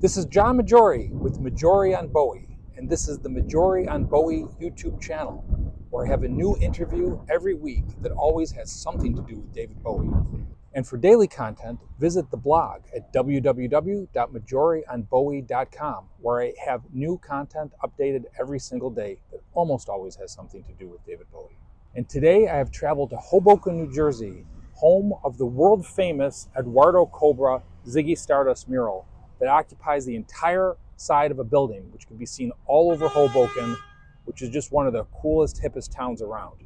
This is John Majori with Majori on Bowie, and this is the Majori on Bowie YouTube channel, where I have a new interview every week that always has something to do with David Bowie. And for daily content, visit the blog at www.majorionbowie.com, where I have new content updated every single day that almost always has something to do with David Bowie. And today I have traveled to Hoboken, New Jersey, home of the world-famous Eduardo Cobra Ziggy Stardust mural that occupies the entire side of a building, which can be seen all over Hoboken, which is just one of the coolest, hippest towns around.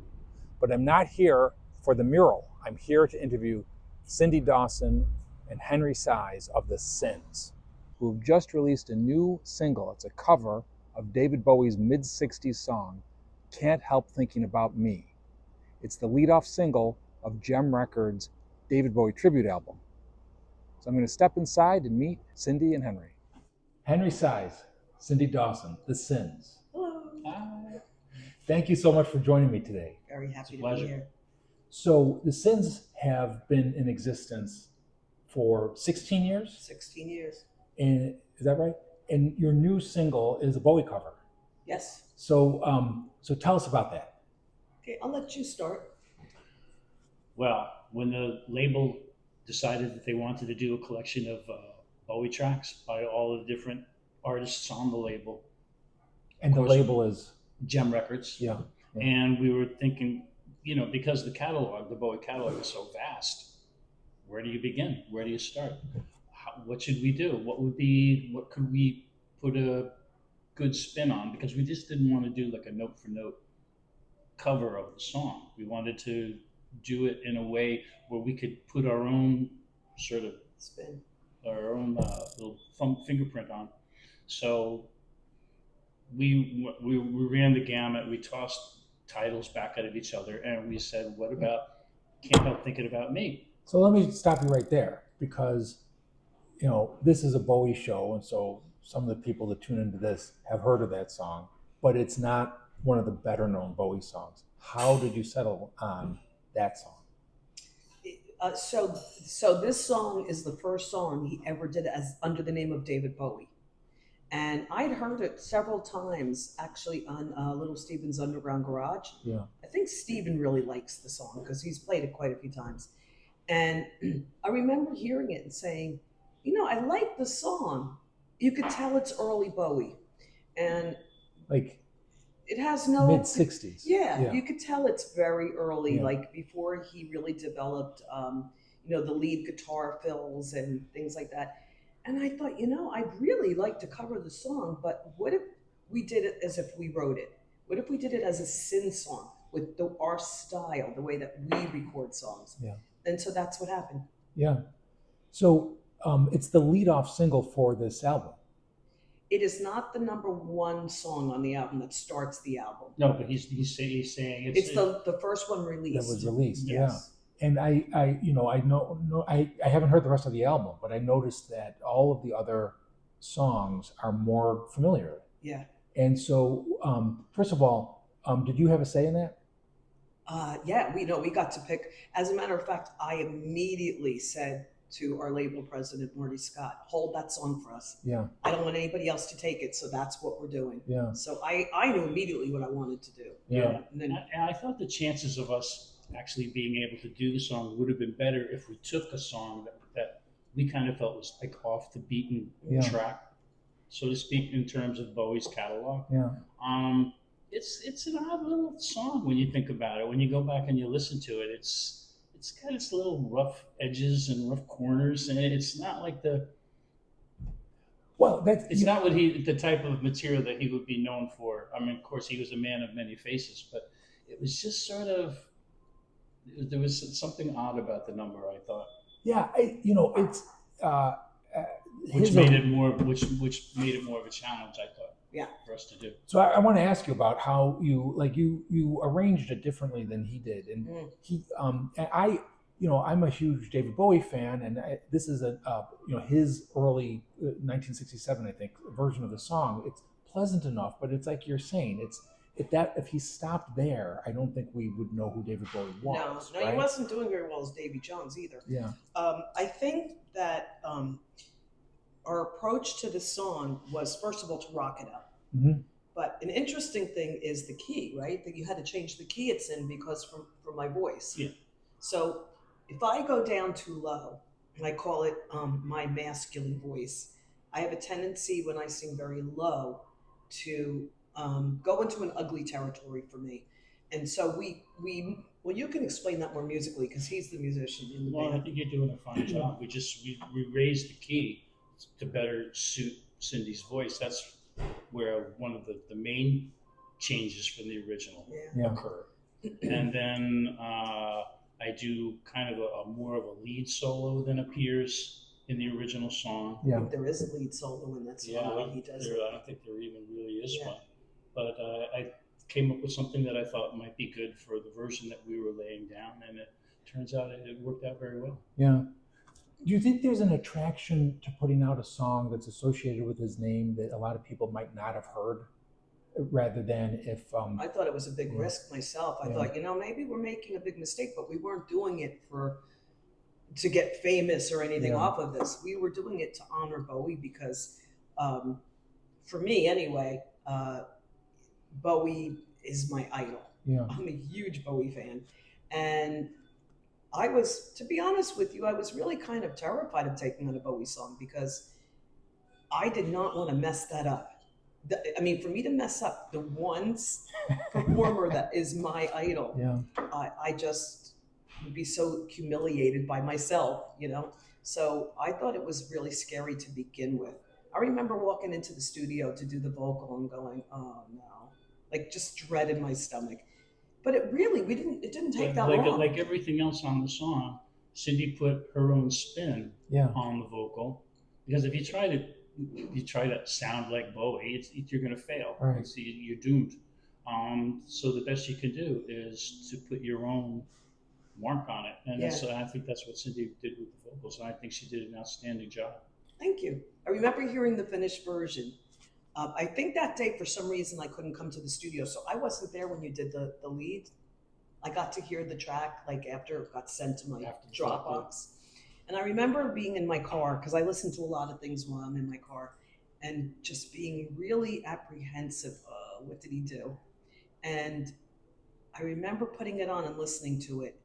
But I'm not here for the mural. I'm here to interview Cyndi Dawson and Henry Seiz of the Cynz, who have just released a new single. It's a cover of David Bowie's mid-60s song, Can't Help Thinking About Me. It's the lead-off single of Jem Records' David Bowie tribute album. So I'm going to step inside and meet Cyndi and Henry. Henry Seiz, Cyndi Dawson, the Cynz. Hello. Hi. Thank you so much for joining me today. Very happy to be here. So the Cynz have been in existence for 16 years? 16 years. And is that right? And your new single is a Bowie cover. Yes. So tell us about that. Okay, I'll let you start. Well, when the label decided that they wanted to do a collection of Bowie tracks by all the different artists on the label. And the label is? Jem Records. Yeah. And we were thinking, because the Bowie catalog is so vast, where do you begin? Where do you start? What should we do? What could we put a good spin on? Because we just didn't want to do like a note for note cover of the song. We wanted to do it in a way where we could put our own sort of spin, our own little fingerprint on. So we ran the gamut. We tossed titles back at each other, and we said, "What about Can't Help Thinking About Me?" So let me stop you right there, because this is a Bowie show, and so some of the people that tune into this have heard of that song, but it's not one of the better known Bowie songs. How did you settle on that song? So this song is the first song he ever did as under the name of David Bowie. And I'd heard it several times, actually, on Little Steven's Underground Garage. Yeah. I think Steven really likes the song because he's played it quite a few times. And I remember hearing it and saying, I like the song. You could tell it's early Bowie. And it has no mid-60s. Yeah, you could tell it's very early, like before he really developed, the lead guitar fills and things like that. And I thought, I'd really like to cover the song, but what if we did it as if we wrote it? What if we did it as a Cynz song with our style, the way that we record songs? Yeah. And so that's what happened. Yeah. So it's the lead-off single for this album. It is not the number one song on the album that starts the album. No, but he's saying it's the first one released. That was released. Yes. Yeah. And I haven't heard the rest of the album, but I noticed that all of the other songs are more familiar. Yeah. And so, first of all, did you have a say in that? Yeah, we got to pick. As a matter of fact, I immediately said to our label president, Marty Scott, hold that song for us. Yeah. I don't want anybody else to take it, so that's what we're doing. Yeah. So I knew immediately what I wanted to do. Yeah. And I thought the chances of us actually being able to do the song would have been better if we took a song that we kind of felt was like off the beaten track, so to speak, in terms of Bowie's catalog. Yeah. It's an odd little song when you think about it. When you go back and you listen to it, it's got its little rough edges and rough corners, and it's not like it's not the type of material that he would be known for. I mean, of course, he was a man of many faces, but it was just sort of, there was something odd about the number, I thought. Yeah, it's which made it more of a challenge, I thought. Yeah. For us to do. So I want to ask you about how you arranged it differently than he did, and I'm a huge David Bowie fan, and this is his early 1967, I think, version of the song. It's pleasant enough, but it's like you're saying, if he stopped there, I don't think we would know who David Bowie was. No, right? He wasn't doing very well as Davy Jones either. Yeah. I think that our approach to the song was, first of all, to rock it up. Mm-hmm. But an interesting thing is the key, right? That you had to change the key it's in because for my voice. Yeah. So if I go down too low, and I call it my masculine voice, I have a tendency when I sing very low to go into an ugly territory for me. And so well, you can explain that more musically because he's the musician in the Well, I band. think you're doing a fine job. We raised the key to better suit Cindy's voice. That's where one of the main changes from the original Yeah. occur. And then I do kind of a more of a lead solo than appears in the original song. I think there is a lead solo in that song. Yeah, the way he does it. I don't think there even really is Yeah. one. But I came up with something that I thought might be good for the version that we were laying down, and it turns out it worked out very well. Yeah. Do you think there's an attraction to putting out a song that's associated with his name that a lot of people might not have heard, rather than if I thought it was a big risk myself. I Yeah. thought, maybe we're making a big mistake, but we weren't doing it to get famous or anything Yeah. off of this. We were doing it to honor Bowie because, for me anyway, Bowie is my idol. Yeah. I'm a huge Bowie fan. And to be honest with you, I was really kind of terrified of taking on a Bowie song because I did not want to mess that up. For me to mess up the one performer that is my idol, Yeah. I just would be so humiliated by myself, So I thought it was really scary to begin with. I remember walking into the studio to do the vocal and going, oh no, like just dread in my stomach. But it didn't take that long. Like everything else on the song, Cyndi put her own spin Yeah. on the vocal, because if you try to sound like Bowie, you're going to fail. Right. So you're doomed. So the best you can do is to put your own mark on it, and I think that's what Cyndi did with the vocals, and I think she did an outstanding job. Thank you. I remember hearing the finished version. I think that day, for some reason, I couldn't come to the studio, so I wasn't there when you did the lead. I got to hear the track after it got sent to my Dropbox. And I remember being in my car, because I listen to a lot of things while I'm in my car, and just being really apprehensive. What did he do? And I remember putting it on and listening to it,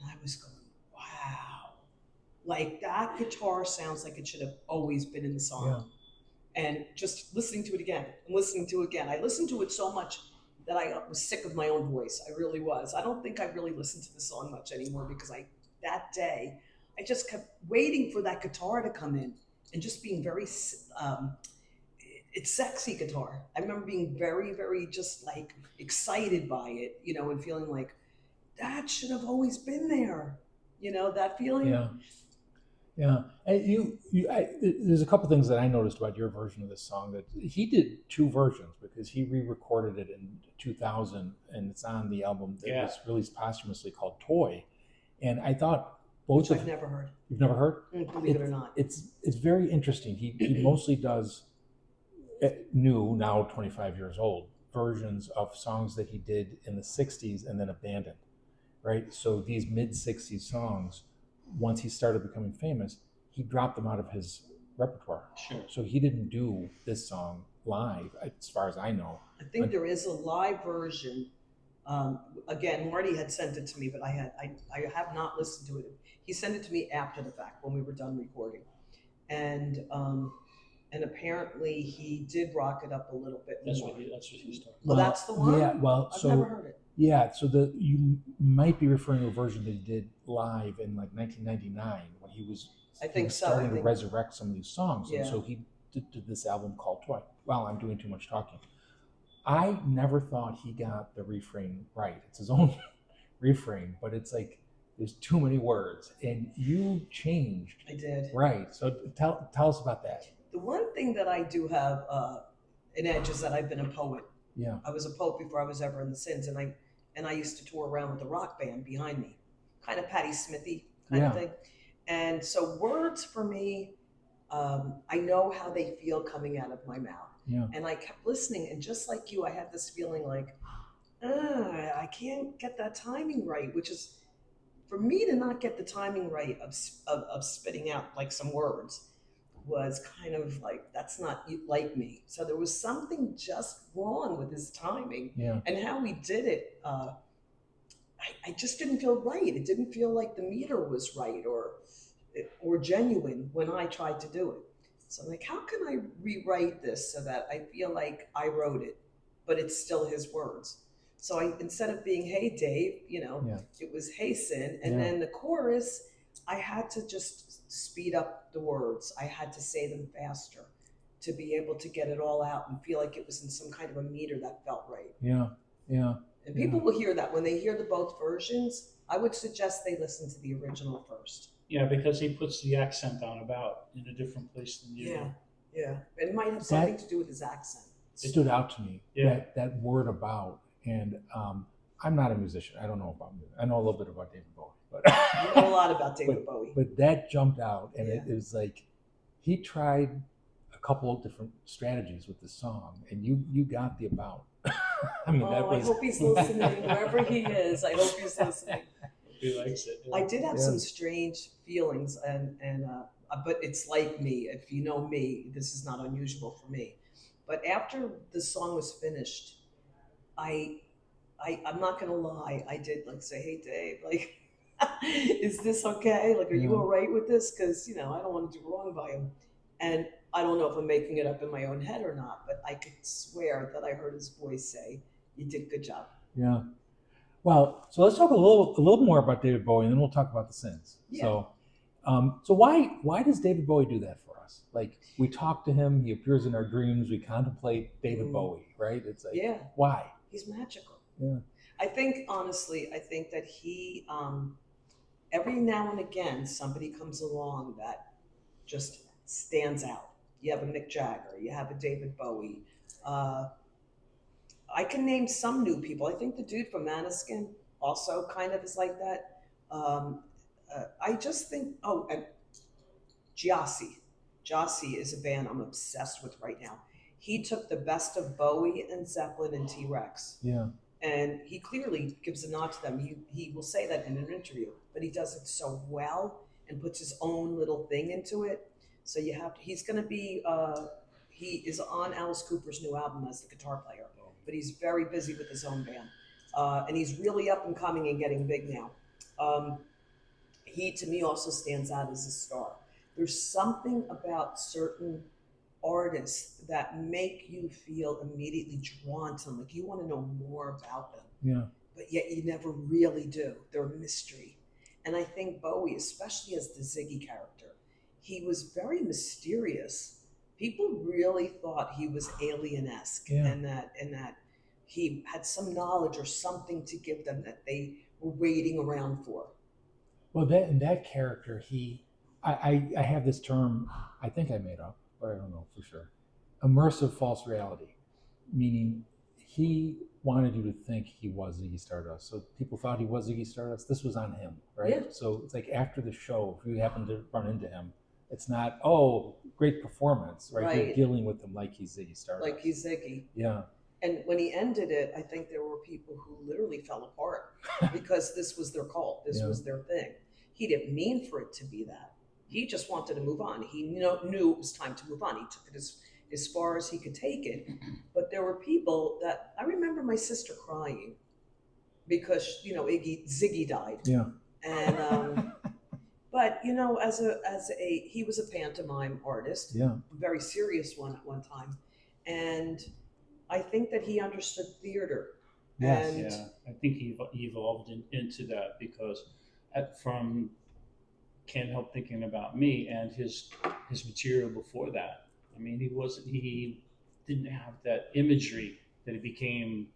and I was going, wow. Like, that guitar sounds like it should have always been in the song. Yeah. And just listening to it again and listening to it again. I listened to it so much that I was sick of my own voice. I really was. I don't think I really listened to the song much anymore because that day, I just kept waiting for that guitar to come in and just being very, it's sexy guitar. I remember being very, very just like excited by it, and feeling like that should have always been there. That feeling. Yeah. Yeah. And there's a couple things that I noticed about your version of this song, that he did two versions because he re-recorded it in 2000, and it's on the album that was released posthumously called Toy. And I thought both Which I've never heard. You've never heard? Believe it or not. It's very interesting. He mostly does new, now 25 years old, versions of songs that he did in the 60s and then abandoned, right? So these mid-60s songs, once he started becoming famous, he dropped them out of his repertoire. Sure. So he didn't do this song live, as far as I know. I think there is a live version. Again, Marty had sent it to me, but I have not listened to it. He sent it to me after the fact when we were done recording, and apparently he did rock it up a little bit more. That's what he's talking about. Well, that's the one. Yeah. Well, I've never heard it. Yeah, so you might be referring to a version that he did live in like 1999 when he was starting to resurrect some of these songs. Yeah. And so he did this album called Toy. Wow, I'm doing too much talking. I never thought he got the refrain right. It's his own refrain, but it's like there's too many words, and you changed. I did. Right. So tell us about that. The one thing that I do have an edge is that I've been a poet. Yeah. I was a poet before I was ever in the Cynz, and I used to tour around with a rock band behind me, kind of Patti Smithy kind of thing. And so words for me, I know how they feel coming out of my mouth. Yeah. And I kept listening, and just like you, I had this feeling like, I can't get that timing right, which is, for me to not get the timing right of spitting out like some words was kind of like, that's not like me. So there was something just wrong with his timing Yeah. and how he did it. I just didn't feel right. It didn't feel like the meter was right or genuine when I tried to do it. So I'm like, how can I rewrite this so that I feel like I wrote it, but it's still his words? So instead of being, hey, Dave, it was, hey, Cyn. And then the chorus, I had to just speed up the words. I had to say them faster to be able to get it all out and feel like it was in some kind of a meter that felt right. Yeah, yeah. And people will hear that when they hear the both versions. I would suggest they listen to the original first. Yeah, because he puts the accent on about in a different place than you. Yeah. It might have something to do with his accent. It stood out to me, Yeah. that word about. And I'm not a musician. I don't know about music. I know a little bit about David Bowie. But you know a lot about David Bowie. But that jumped out, and it was like he tried a couple of different strategies with the song, and you got the about. I mean, that was. I hope he's listening, wherever he is. I hope he's listening. He likes it. Yeah. I did have some strange feelings, and but it's like me. If you know me, this is not unusual for me. But after the song was finished, I'm not gonna lie. I did like say, hey, Dave, like, is this okay? Like, are you all right with this? Because, I don't want to do wrong by him. And I don't know if I'm making it up in my own head or not, but I could swear that I heard his voice say, you did a good job. Yeah. Well, so let's talk a little more about David Bowie, and then we'll talk about the Cynz. Yeah. So why does David Bowie do that for us? Like, we talk to him, he appears in our dreams, we contemplate David Bowie, right? It's like, why? He's magical. Yeah. I think, honestly, that he, every now and again, somebody comes along that just stands out. You have a Mick Jagger, you have a David Bowie. I can name some new people. I think the dude from Maneskin also kind of is like that. I just think, and Giassi. Giassi is a band I'm obsessed with right now. He took the best of Bowie and Zeppelin and T-Rex. Yeah. And he clearly gives a nod to them. He will say that in an interview, but he does it so well and puts his own little thing into it. So he's going to be, he is on Alice Cooper's new album as the guitar player, but he's very busy with his own band. And he's really up and coming and getting big now. He, to me, also stands out as a star. There's something about certain artists that make you feel immediately drawn to them, like you want to know more about them. Yeah. But yet you never really do. They're a mystery. And I think Bowie, especially as the Ziggy character, he was very mysterious. People really thought he was alien-esque, and that he had some knowledge or something to give them that they were waiting around for. Well, that character, I have this term I think I made up, but I don't know for sure. Immersive false reality, meaning he wanted you to think he was Ziggy Stardust. So people thought he was Ziggy Stardust. This was on him, right? Yeah. So it's like after the show, if you happen to run into him, it's not, great performance, right? You're dealing with him like he's Ziggy Stardust. Like he's Ziggy. Yeah. And when he ended it, I think there were people who literally fell apart because this was their cult. This was their thing. He didn't mean for it to be that. He just wanted to move on. He knew it was time to move on. He took it as far as he could take it. But there were people that, I remember my sister crying because, Ziggy died. Yeah. And, but, he was a pantomime artist. Yeah. A very serious one at one time. And I think that he understood theater. Yes. And I think he evolved into that because from Can't Help Thinking About Me and his material before that. I mean, he didn't have that imagery that he became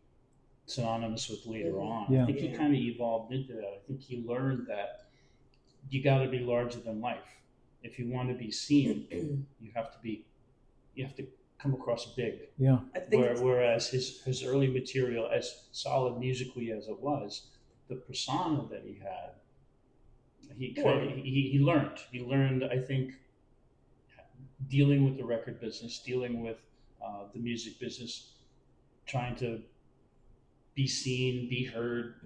synonymous with later on. Yeah. I think he kind of evolved into that. I think he learned that you got to be larger than life. If you want to be seen, you have to come across big. Yeah. Whereas his early material, as solid musically as it was, the persona that he had, he learned, I think, dealing with the record business, dealing with the music business, trying to be seen, be heard.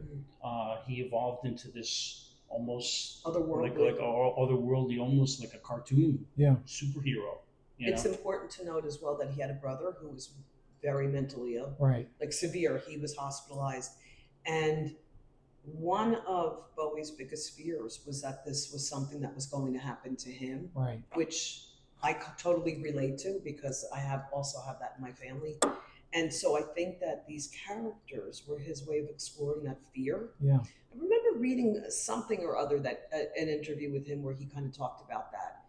He evolved into this almost Otherworldly. like otherworldly, almost like a cartoon superhero. It's important to note as well that he had a brother who was very mentally ill, Right. like severe. He was hospitalized, and one of Bowie's biggest fears was that this was something that was going to happen to him, Right. which I totally relate to because I also have that in my family. And so I think that these characters were his way of exploring that fear. Yeah. I remember reading something or other, that an interview with him where he kind of talked about that.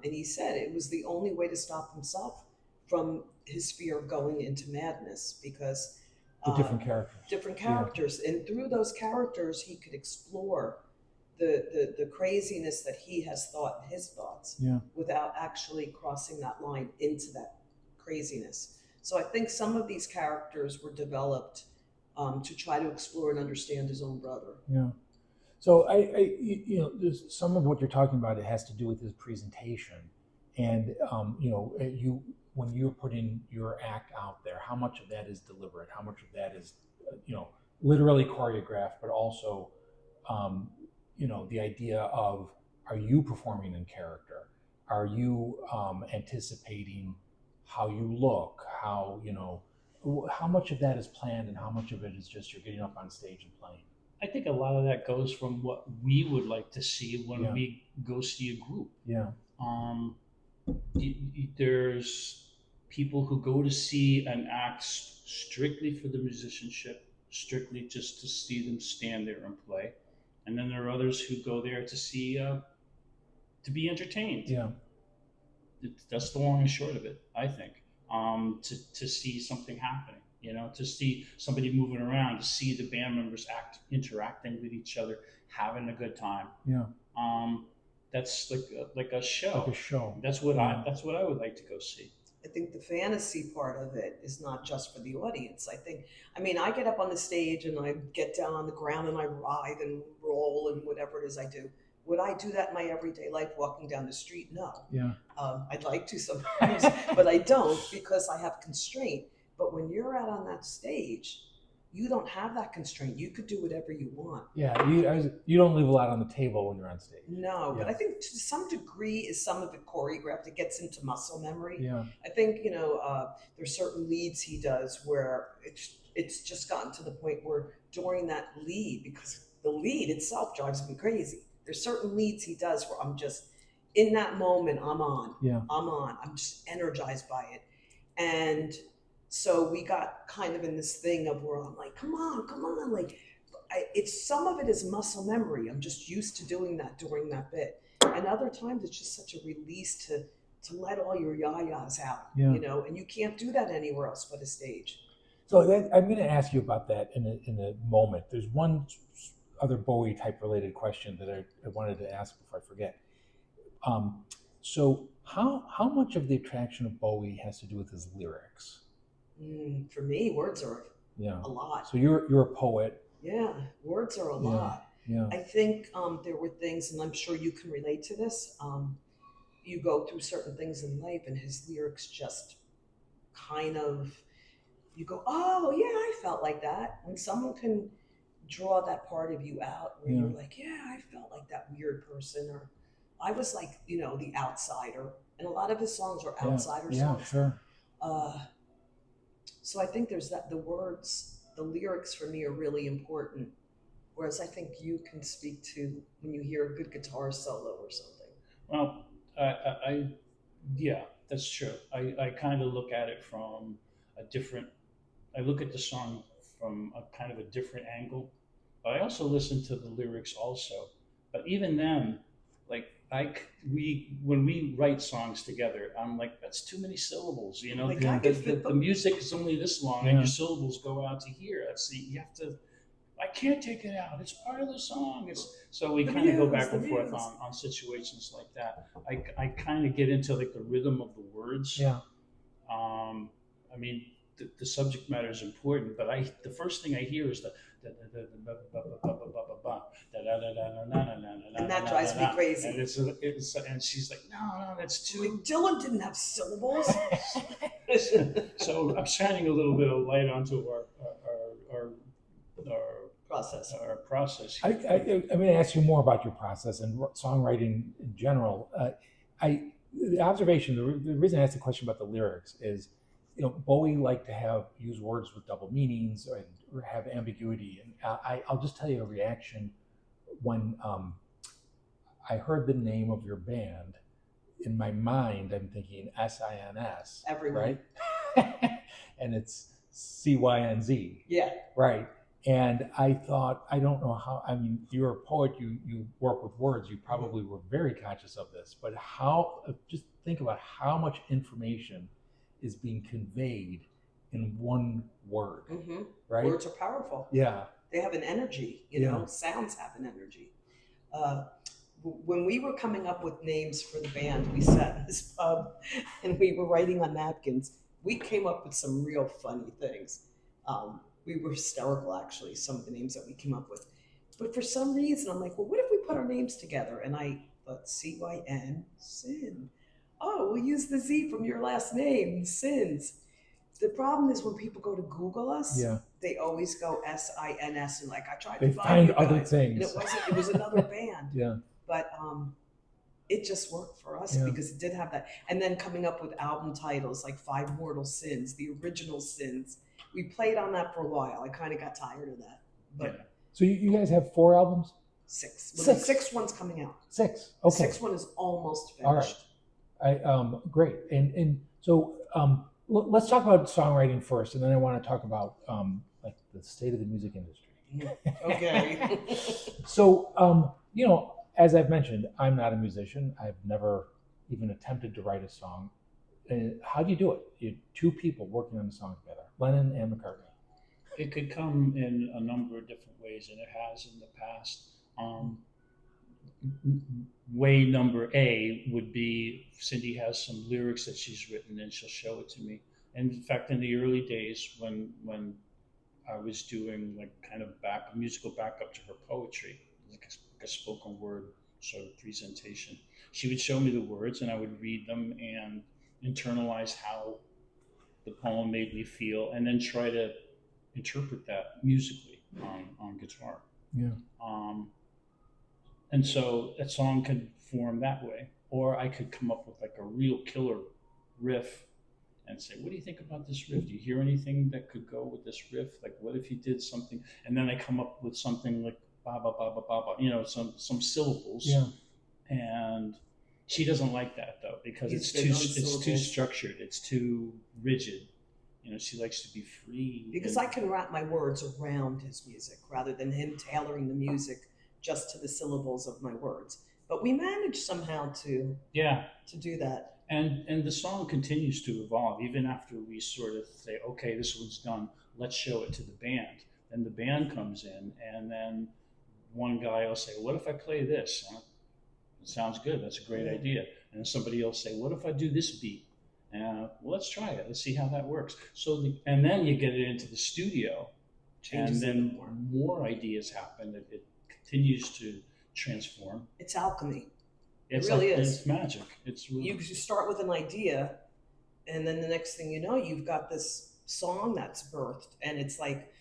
And he said it was the only way to stop himself from his fear of going into madness, because The different characters. Different characters. And through those characters, he could explore the craziness that he has thought in his thoughts without actually crossing that line into that craziness. So I think some of these characters were developed to try to explore and understand his own brother. Yeah. So there's some of what you're talking about, it has to do with his presentation. And, when you're putting your act out there, how much of that is deliberate? How much of that is, literally choreographed, but also, the idea of, are you performing in character? Are you anticipating how you look? How much of that is planned and how much of it is just you're getting up on stage and playing? I think a lot of that goes from what we would like to see when we go see a group. Yeah. There's people who go to see an act strictly for the musicianship, strictly just to see them stand there and play. And then there are others who go there to see, to be entertained. Yeah. That's the long and short of it, I think. To see something happening, to see somebody moving around, to see the band members interacting with each other, having a good time. Yeah. That's like a show. Like a show. That's what I would like to go see. I think the fantasy part of it is not just for the audience. I get up on the stage and I get down on the ground and I writhe and roll and whatever it is I do. Would I do that in my everyday life walking down the street? No. Yeah. I'd like to sometimes, but I don't, because I have constraint. But when you're out on that stage, you don't have that constraint. You could do whatever you want. Yeah, you don't leave a lot on the table when you're on stage. No, but I think to some degree is some of it choreographed. It gets into muscle memory. Yeah. I think, there's certain leads he does where it's just gotten to the point where during that lead, because the lead itself drives me crazy. There's certain leads he does where I'm just, in that moment, I'm on. Yeah. I'm on. I'm just energized by it. And so we got kind of in this thing of where I'm like, come on. It's some of it is muscle memory. I'm just used to doing that during that bit. And other times it's just such a release to let all your yayas out, and you can't do that anywhere else but a stage. So I'm going to ask you about that in a moment. There's one other Bowie type related question that I wanted to ask before I forget. So how much of the attraction of Bowie has to do with his lyrics? For me, words are a lot. So you're a poet. Yeah, words are a lot. Yeah. I think there were things, and I'm sure you can relate to this. You go through certain things in life, and his lyrics just kind of, you go, oh yeah, I felt like that. When someone can draw that part of you out, where you're like, yeah, I felt like that weird person, or I was like, the outsider. And a lot of his songs are outsider songs. Sure. So I think there's that. The words, the lyrics for me are really important. Whereas I think you can speak to when you hear a good guitar solo or something. Well, that's true. I kind of look at it from I look at the song from a kind of a different angle, but I also listen to the lyrics also. But even then, when we write songs together, I'm like, that's too many syllables, the music is only this long and your syllables go out to here. You have to, I can't take it out. It's part of the song. So we kind of go back and forth on situations like that. I kind of get into the rhythm of the words. Yeah. The subject matter is important, but the first thing I hear is and that drives me crazy. And she's like, no, that's too. Like, Dylan didn't have syllables. So I'm shining a little bit of light onto our process. our process. I'm going to ask you more about your process and songwriting in general. The observation, the reason I asked the question about the lyrics is, Bowie liked to use words with double meanings or have ambiguity. And I'll just tell you a reaction when I heard the name of your band. In my mind, I'm thinking Sins, Everyone. right? And it's Cynz. Yeah. Right. And I thought, I don't know how, I mean, you're a poet, you work with words, you probably were very conscious of this, but just think about how much information is being conveyed in one word, right? Words are powerful. Yeah. They have an energy, sounds have an energy. When we were coming up with names for the band, we sat in this pub and we were writing on napkins. We came up with some real funny things. We were hysterical, actually, some of the names that we came up with. But for some reason, I'm like, well, what if we put our names together? And I thought, C-Y-N, Cyn. Oh, we'll use the Z from your last name, Cynz. The problem is when people go to Google us, they always go S-I-N-S, and I tried to find you other guys, things. and it was another band. Yeah. But it just worked for us because it did have that. And then coming up with album titles like Five Mortal Sins, the original Cynz. We played on that for a while. I kind of got tired of that. But so you guys have 4 albums? 6. Well, the 6th one's coming out. 6. Okay. The 6th one is almost finished. All right. Great. And so let's talk about songwriting first, and then I want to talk about like the state of the music industry. Okay. So as I've mentioned, I'm not a musician. I've never even attempted to write a song. How do you do it? You're 2 people working on a song together, Lennon and McCartney. It could come in a number of different ways, and it has in the past. Way number A would be Cyndi has some lyrics that she's written, and she'll show it to me. And in fact, in the early days, when I was doing like kind of musical backup to her poetry, like a spoken word sort of presentation, she would show me the words, and I would read them and internalize how the poem made me feel, and then try to interpret that musically on guitar. Yeah. And so a song could form that way, or I could come up with like a real killer riff and say, what do you think about this riff? Do you hear anything that could go with this riff? Like, what if you did something? And then I come up with something like ba ba ba ba ba ba, some syllables. Yeah. And she doesn't like that though, because it's too structured, it's too rigid. She likes to be free. Because I can wrap my words around his music rather than him tailoring the music just to the syllables of my words. But we managed somehow to do that. And the song continues to evolve even after we sort of say, okay, this one's done, let's show it to the band. Then the band comes in, and then one guy will say, what if I play this? It sounds good, that's a great idea. And somebody else say, what if I do this beat? Well, let's try it. Let's see how that works. And then you get it into the studio, and then more ideas happen. It continues to transform. It's alchemy. It really is. It's magic. You start with an idea, and then the next thing you know, you've got this song that's birthed, and it's like,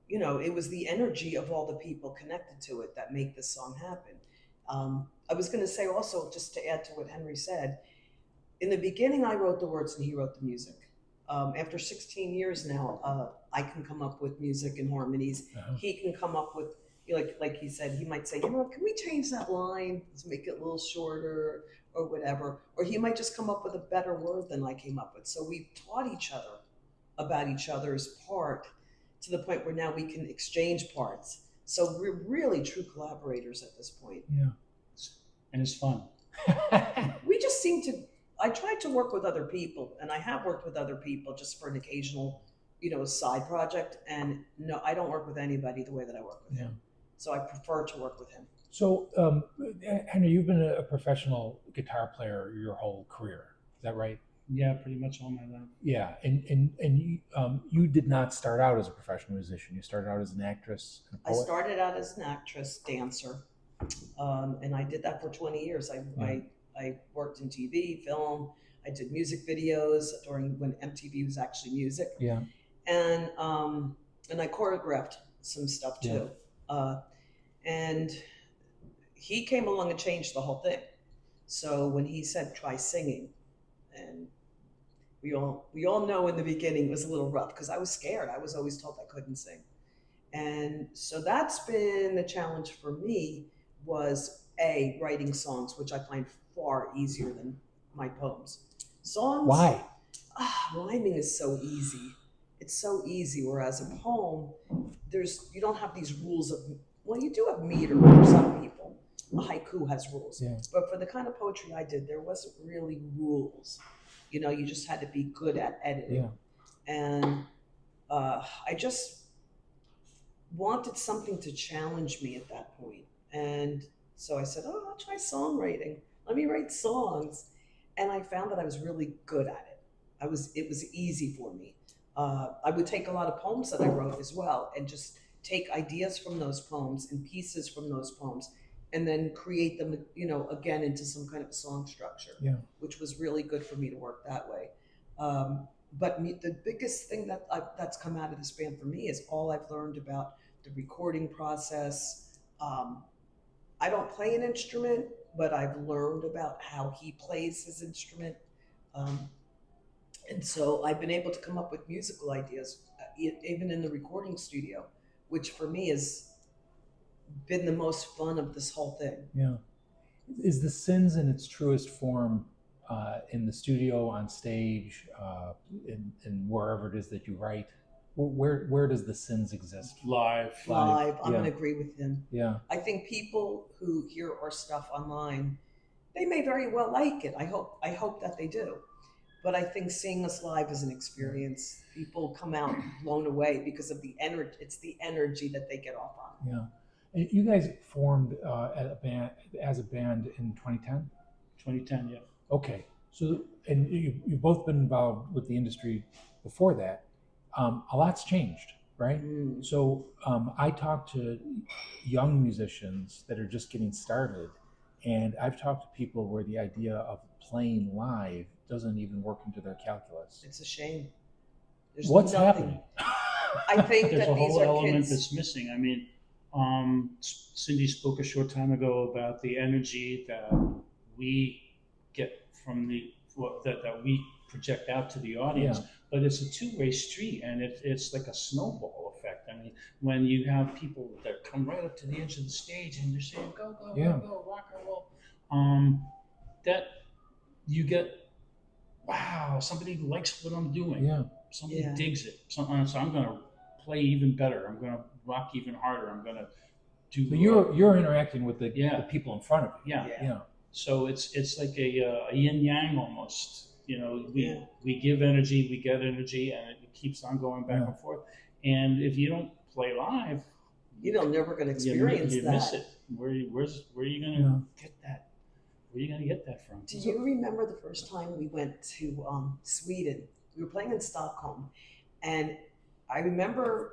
it was the energy of all the people connected to it that make this song happen. I was going to say also, just to add to what Henry said, in the beginning, I wrote the words and he wrote the music. After 16 years now, I can come up with music and harmonies. Uh-huh. He can come up with, like he said, he might say, can we change that line? Let's make it a little shorter or whatever. Or he might just come up with a better word than I came up with. So we've taught each other about each other's part to the point where now we can exchange parts. So we're really true collaborators at this point. Yeah. And it's fun. We just seem to, I tried to work with other people, and I have worked with other people just for an occasional, side project. And no, I don't work with anybody the way that I work with him. So I prefer to work with him. So, Henry, you've been a professional guitar player your whole career. Is that right? Yeah, pretty much all my life. Yeah, and you did not start out as a professional musician. You started out as an actress and a poet. I started out as an actress, dancer, and I did that for 20 years. I worked in TV, film. I did music videos during when MTV was actually music. Yeah. And I choreographed some stuff too. And he came along and changed the whole thing. So when he said try singing, and we all know in the beginning it was a little rough because I was scared. I was always told I couldn't sing. And so that's been the challenge for me, was writing songs, which I find far easier than my poems. Songs. Why? Rhyming is so easy. It's so easy. Whereas a poem, you don't have these rules of, well, you do have meter for some people. A haiku has rules. Yeah. But for the kind of poetry I did, there wasn't really rules. You just had to be good at editing. Yeah. And I just wanted something to challenge me at that point. And so I said, I'll try songwriting. Let me write songs. And I found that I was really good at it. It was easy for me. I would take a lot of poems that I wrote as well and just take ideas from those poems and pieces from those poems and then create them, again into some kind of a song structure, which was really good for me to work that way. But the biggest thing that's come out of this band for me is all I've learned about the recording process. I don't play an instrument, but I've learned about how he plays his instrument. And so I've been able to come up with musical ideas, even in the recording studio, which for me has been the most fun of this whole thing. Yeah. Is the Cynz in its truest form in the studio, on stage, in wherever it is that you write? Where does the Cynz exist? Live. I'm going to agree with him. Yeah. I think people who hear our stuff online, they may very well like it. I hope that they do. But I think seeing us live is an experience. People come out blown away because of the energy. It's the energy that they get off on. Yeah. And you guys formed as a band in 2010? 2010, yeah. Okay. So, and you've both been involved with the industry before that. A lot's changed, right? Mm. So I talk to young musicians that are just getting started, and I've talked to people where the idea of playing live doesn't even work into their calculus. It's a shame. What's happening? I think there's that a these whole are element kids. that's missing. I mean, Cyndi spoke a short time ago about the energy that we get from that we project out to the audience. Yeah. But it's a two-way street, and it's like a snowball effect. I mean, when you have people that come right up to the edge of the stage and they're saying, go, go, go, go, rock and roll, that you get, wow, somebody likes what I'm doing. Yeah. Somebody digs it. So I'm going to play even better. I'm going to rock even harder. I'm going to do. But you're interacting with the people in front of you. Yeah. So it's like a yin yang almost. We give energy, we get energy, and it keeps on going back and forth. And if you don't play live, you're never going to experience you that. miss it. Where are you going to get that? Where are you going to get that from? Do you remember the first time we went to Sweden? We were playing in Stockholm, and I remember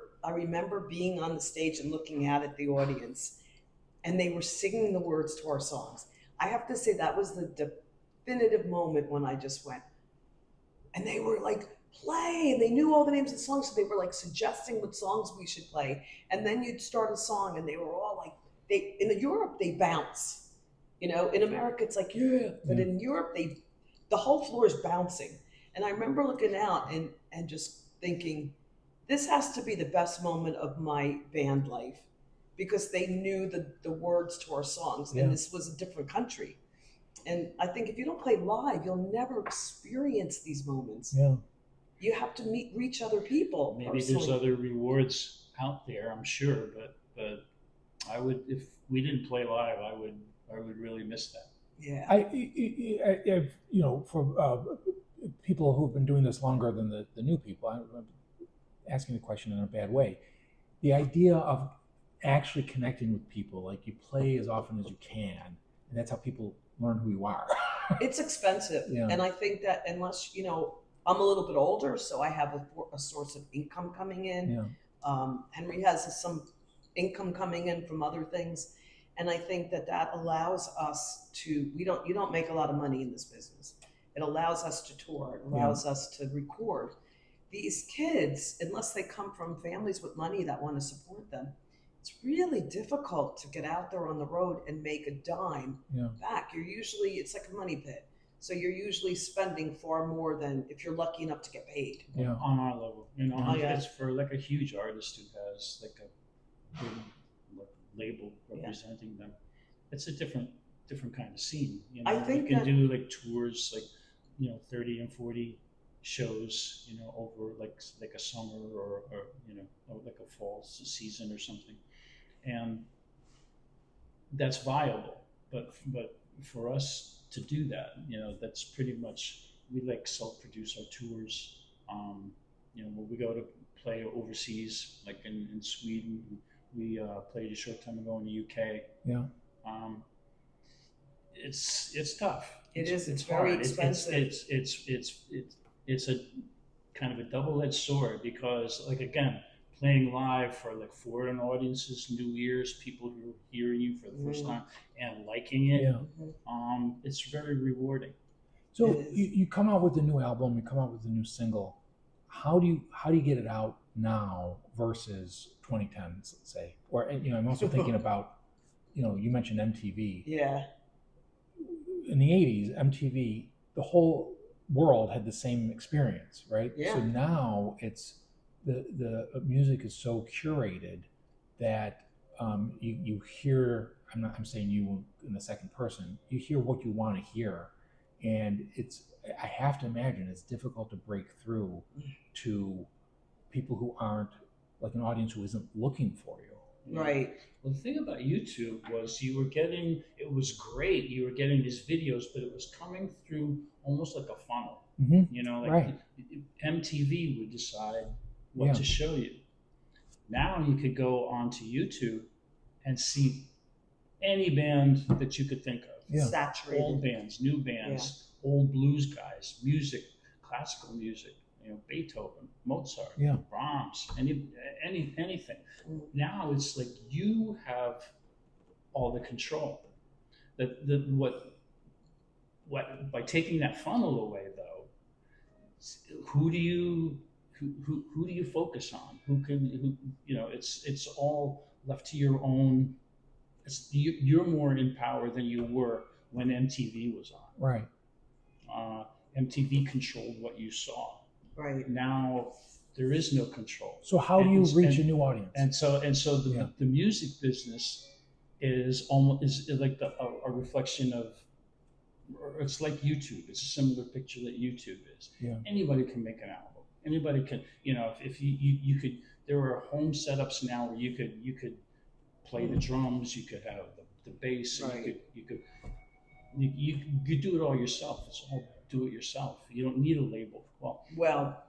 being on the stage and looking out at the audience, and they were singing the words to our songs. I have to say that was the definitive moment when I just went, and they were like, play, and they knew all the names of the songs, so they were like suggesting what songs we should play. And then you'd start a song, and they were all like, in Europe they bounce. In America it's like, but in Europe the whole floor is bouncing. And I remember looking out and just thinking, this has to be the best moment of my band life, because they knew the words to our songs, and this was a different country. And I think if you don't play live, you'll never experience these moments. Yeah. You have to reach other people. Maybe personally. there's other rewards out there, I'm sure, but I would, if we didn't play live, I would really miss that. Yeah. I've, for people who've been doing this longer than the new people, I'm asking the question in a bad way. The idea of actually connecting with people, like you play as often as you can, and that's how people learn who you are. It's expensive. And I think that unless, I'm a little bit older, so I have a source of income coming in. Henry has some income coming in from other things. And I think that allows us to, you don't make a lot of money in this business. It allows us to tour. It allows us to record. These kids, unless they come from families with money that want to support them, it's really difficult to get out there on the road and make a dime Yeah. back. It's like a money pit. So you're usually spending far more than if you're lucky enough to get paid. Yeah. On our level, Oh, yeah. it's for like a huge artist who has like a big label representing them. It's a different kind of scene. I think you can that- do like tours, like 30 and 40 shows, over like a summer or or like a fall season or something, and that's viable. But for us to do that, that's pretty much, we like self-produce our tours. When we go to play overseas, like in Sweden, we played a short time ago in the UK. Yeah. It's tough. It's very hard. expensive. It's a kind of a double-edged sword, because, like, again, playing live for like foreign audiences, new ears, people who are hearing you for the first time and liking it, it's very rewarding. So you come out with a new album, you come out with a new single. How do you get it out now versus 2010s, let's say? Or I'm also thinking about, you mentioned MTV. Yeah. In the 80s, MTV, the whole world had the same experience, right? Yeah. So now it's the music is so curated that you hear. I'm saying you in the second person. You hear what you want to hear, and I have to imagine it's difficult to break through to people who aren't, like, an audience who isn't looking for you. Right. Well, the thing about YouTube was it was great. You were getting these videos, but it was coming through almost like a funnel. Mm-hmm. Right. MTV would decide what to show you. Now you could go onto YouTube and see any band that you could think of. Yeah. Saturated. Old bands, new bands, old blues guys, music, classical music, Beethoven, Mozart, Brahms, anything. Now it's like you have all the control. By taking that funnel away, though, who do you focus on? It's all left to your own. You're more in power than you were when MTV was on. Right. MTV controlled what you saw. Right. Now there is no control. So how do you reach a new audience? And so the music business is like a reflection of, or it's like YouTube. It's a similar picture that YouTube is. Yeah. Anybody can make an album. Anybody can, if you could, there are home setups now where you could play the drums, you could have the bass, right. you could do it all yourself. It's all do it yourself. You don't need a label. Well,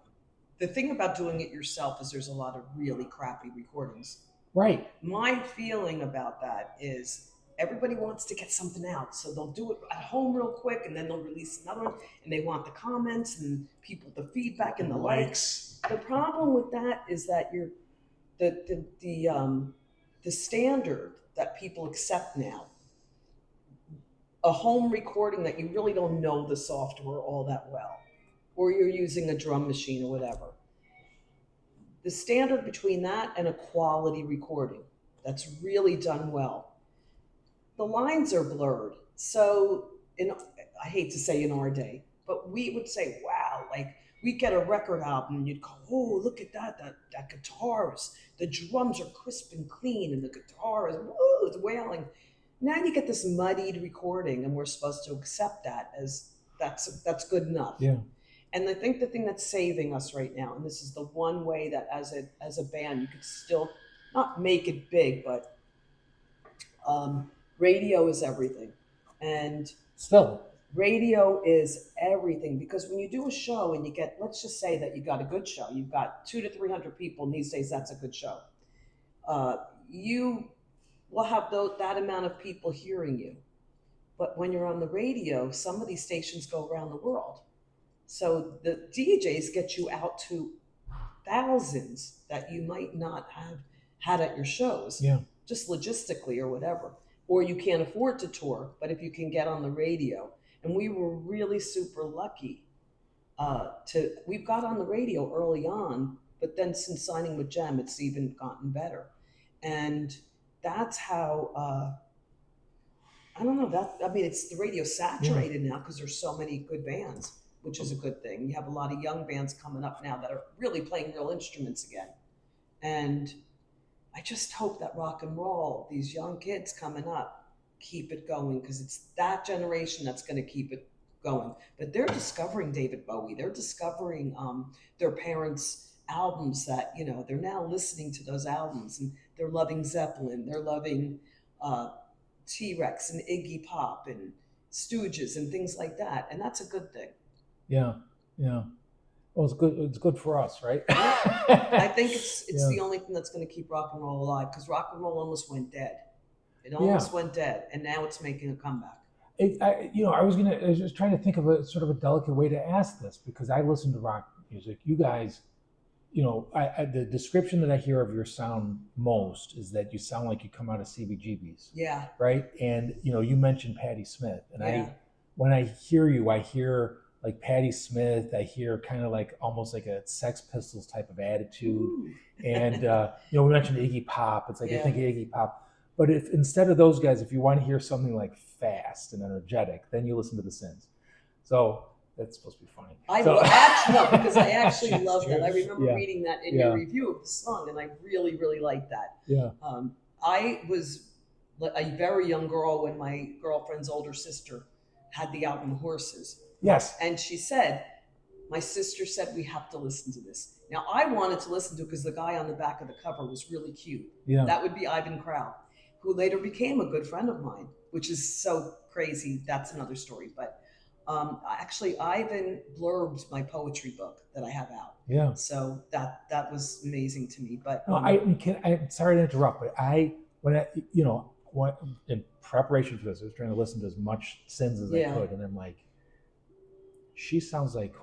the thing about doing it yourself is there's a lot of really crappy recordings. Right. My feeling about that is everybody wants to get something out, so they'll do it at home real quick, and then they'll release another one, and they want the comments and the feedback and the likes. The problem with that is that the standard that people accept now, a home recording that you really don't know the software all that well, or you're using a drum machine or whatever. The standard between that and a quality recording that's really done well, the lines are blurred. So I hate to say in our day, but we would say, wow, like we'd get a record album and you'd go, oh, look at that guitars, the drums are crisp and clean and the guitar is, whoa, it's wailing. Now you get this muddied recording, and we're supposed to accept that as that's good enough. Yeah. And I think the thing that's saving us right now, and this is the one way that as a band you could still not make it big, but radio is everything. And still, radio is everything, because when you do a show and you get, let's just say that you got a good show, you've got 200 to 300 people, and these days that's a good show. You will have that amount of people hearing you. But when you're on the radio, some of these stations go around the world. So the DJs get you out to thousands that you might not have had at your shows, just logistically or whatever. Or you can't afford to tour, but if you can get on the radio. And we were really super lucky we got on the radio early on, but then since signing with Jem, it's even gotten better. And that's how, I don't know, it's the radio saturated now because there's so many good bands, which is a good thing. You have a lot of young bands coming up now that are really playing real instruments again. And I just hope that rock and roll, these young kids coming up, keep it going, because it's that generation that's going to keep it going. But they're discovering David Bowie. They're discovering their parents' albums that, they're now listening to those albums, and they're loving Zeppelin. They're loving T-Rex and Iggy Pop and Stooges and things like that. And that's a good thing. Yeah. Well, it's good. It's good for us, right? I think it's the only thing that's going to keep rock and roll alive, because rock and roll almost went dead. It almost went dead, and now it's making a comeback. I was just trying to think of a sort of a delicate way to ask this, because I listen to rock music. You guys, the description that I hear of your sound most is that you sound like you come out of CBGBs. Yeah. Right. And you mentioned Patti Smith, and when I hear you, I hear like Patti Smith. I hear kind of like almost like a Sex Pistols type of attitude. Ooh. And we mentioned Iggy Pop. It's like I think of Iggy Pop. But if instead of those guys, if you want to hear something like fast and energetic, then you listen to the Cynz. So that's supposed to be funny. Because I actually love that. I remember reading that in your review of the song, and I really, really liked that. Yeah. I was a very young girl when my girlfriend's older sister had the album Horses. Yes. And she said, my sister said, we have to listen to this. Now, I wanted to listen to it because the guy on the back of the cover was really cute. Yeah. That would be Ivan Kraut, who later became a good friend of mine, which is so crazy. That's another story. But actually, Ivan blurbed my poetry book that I have out. Yeah. So that was amazing to me. But I'm sorry to interrupt, but in preparation for this, I was trying to listen to as much Cynz as I could, and I'm like, she sounds like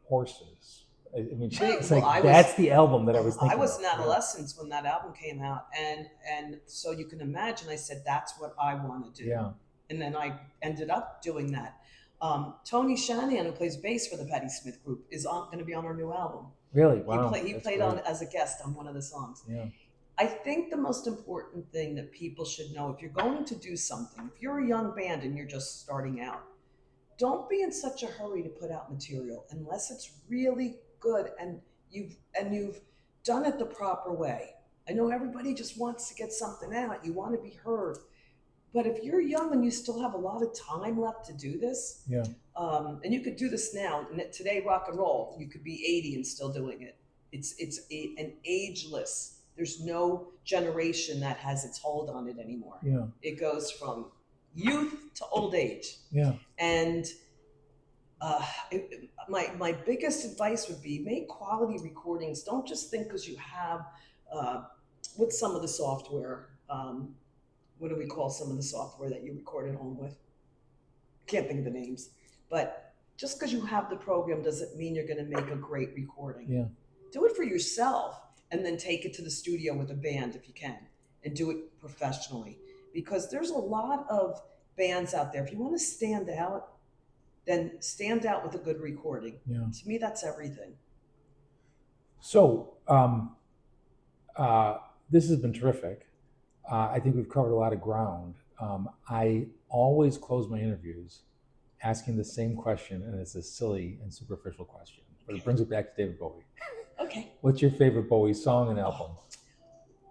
Horses. I mean, that's the album that I was thinking. I was in adolescence when that album came out, and so you can imagine. I said, that's what I want to do. Yeah. And then I ended up doing that. Tony Shanahan, who plays bass for the Patti Smith group, is going to be on our new album. Really? Wow. He played on as a guest on one of the songs. Yeah. I think the most important thing that people should know, if you're going to do something, if you're a young band and you're just starting out, don't be in such a hurry to put out material unless it's really good and you've done it the proper way. I know everybody just wants to get something out. You want to be heard. But if you're young and you still have a lot of time left to do this, and you could do this now, today rock and roll, you could be 80 and still doing it. It's an ageless. There's no generation that has its hold on it anymore. Yeah. It goes from youth to old age. Yeah. And my biggest advice would be make quality recordings. Don't just think because you have with some of the software. What do we call some of the software that you record at home with? Can't think of the names. But just because you have the program doesn't mean you're going to make a great recording. Yeah. Do it for yourself, and then take it to the studio with a band if you can, and do it professionally. Because there's a lot of bands out there. If you want to stand out, then stand out with a good recording. Yeah. To me, that's everything. So this has been terrific. I think we've covered a lot of ground. I always close my interviews asking the same question, and it's a silly and superficial question, but it brings it back to David Bowie. Okay. What's your favorite Bowie song and album?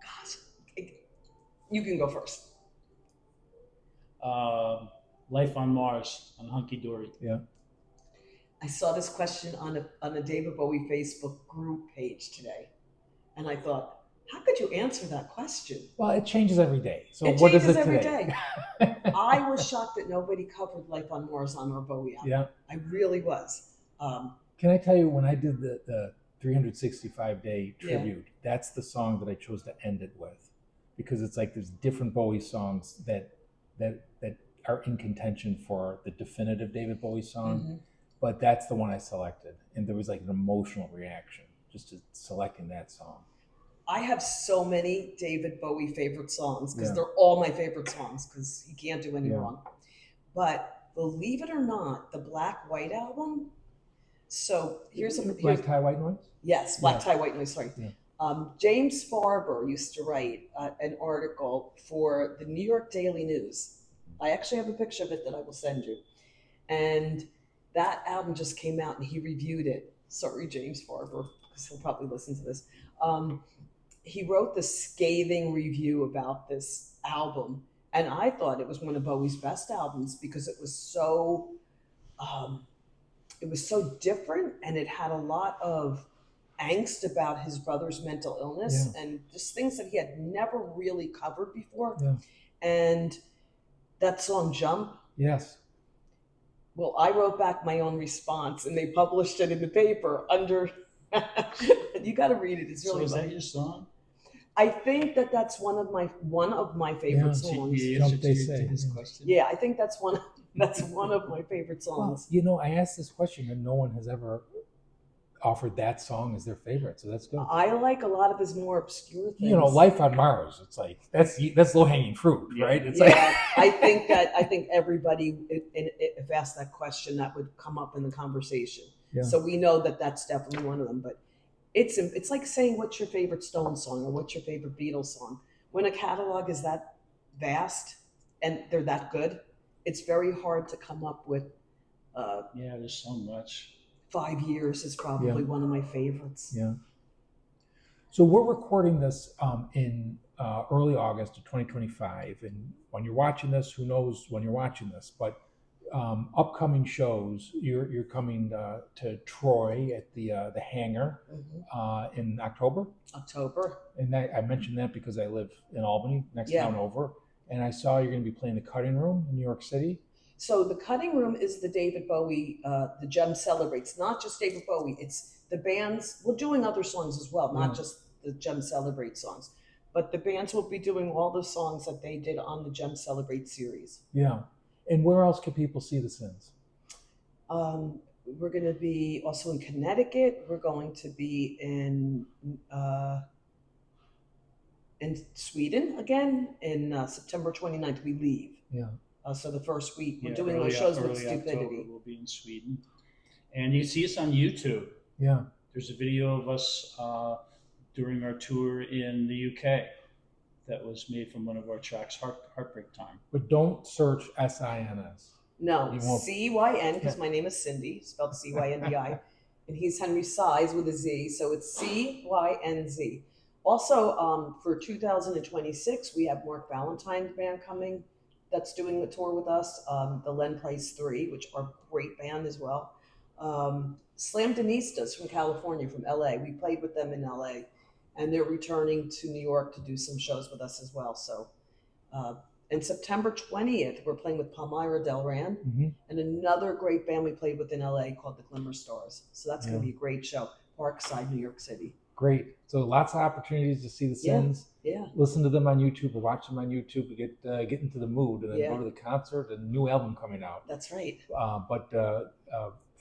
Gosh, you can go first. Life on Mars on Hunky Dory. Yeah. I saw this question on a David Bowie Facebook group page today, and I thought, how could you answer that question? Well, it changes every day. So what is it today? It changes every day. I was shocked that nobody covered Life on Mars on our Bowie album. Yeah. I really was. Can I tell you, when I did the 365-day tribute, that's the song that I chose to end it with, because it's like there's different Bowie songs that are in contention for the definitive David Bowie song, but that's the one I selected, and there was like an emotional reaction just to selecting that song. I have so many David Bowie favorite songs because they're all my favorite songs because he can't do any wrong. But believe it or not, the Black White album. So here's Black Tie White Noise. Yes, Black Tie White Noise. Sorry. Yeah. James Farber used to write an article for the New York Daily News. I actually have a picture of it that I will send you. And that album just came out and he reviewed it. Sorry, James Farber, because he'll probably listen to this. He wrote this scathing review about this album. And I thought it was one of Bowie's best albums because it was so different, and it had a lot of angst about his brother's mental illness and just things that he had never really covered before. Yeah. And that song Jump. Yes. Well, I wrote back my own response and they published it in the paper under, you got to read it. It's really So is that your song? I think that's one of my favorite songs. Jump, they say. Yeah, I think that's one of my favorite songs. Well, I asked this question and no one has ever offered that song as their favorite, so that's good. I like a lot of his more obscure things. Life on Mars. It's like that's low hanging fruit, right? It's I think everybody, if asked that question, that would come up in the conversation. Yeah. So we know that that's definitely one of them. But it's like saying what's your favorite Stones song or what's your favorite Beatles song. When a catalog is that vast and they're that good, it's very hard to come up with. There's so much. 5 years is probably one of my favorites. Yeah. So we're recording this in early August of 2025, and when you're watching this, who knows when you're watching this? But upcoming shows, you're coming to Troy at the Hangar in October. And I mentioned that because I live in Albany, next town over, and I saw you're going to be playing the Cutting Room in New York City. So the Cutting Room is the David Bowie, the Jem Celebrates, not just David Bowie, it's the bands. We're doing other songs as well, not just the Jem Celebrate songs, but the bands will be doing all the songs that they did on the Jem Celebrate series. Yeah. And where else can people see the Cynz? We're going to be also in Connecticut. We're going to be in Sweden again in September 29th. We leave. Yeah. So the first week we're doing those shows with Stupidity. October, we'll be in Sweden, and you see us on YouTube. Yeah, there's a video of us during our tour in the UK that was made from one of our tracks, Heartbreak Time. But don't search SINS. No, CYN, because my name is Cyndi, spelled CYNDI, and he's Henry Seiz with a Z, so it's CYNZ. Also, for 2026, we have Mark Valentine's band coming. That's doing the tour with us, the Len Price 3, which are a great band as well. Slam Denistas from California, from LA. We played with them in LA, and they're returning to New York to do some shows with us as well. So, and September 20th, we're playing with Palmyra Del Ran and another great band we played with in LA called the Glimmer Stars. So that's going to be a great show, Parkside, New York City. Great. So lots of opportunities to see the Cynz. Yeah. Listen to them on YouTube or watch them on YouTube to get into the mood, and then go to the concert and new album coming out. That's right. But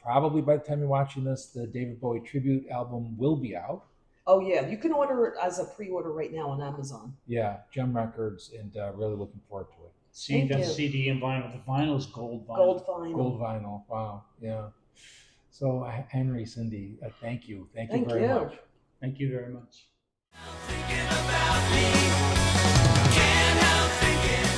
probably by the time you're watching this, the David Bowie tribute album will be out. Oh yeah, you can order it as a pre-order right now on Amazon. Yeah, Jem Records, and really looking forward to it. So you got CD and vinyl. The vinyl is gold vinyl. Gold vinyl. Gold vinyl. Wow. Yeah. So Henry, Cyndi, thank you. Thank you very much. Thank you very much. Thinking about me, can't help thinking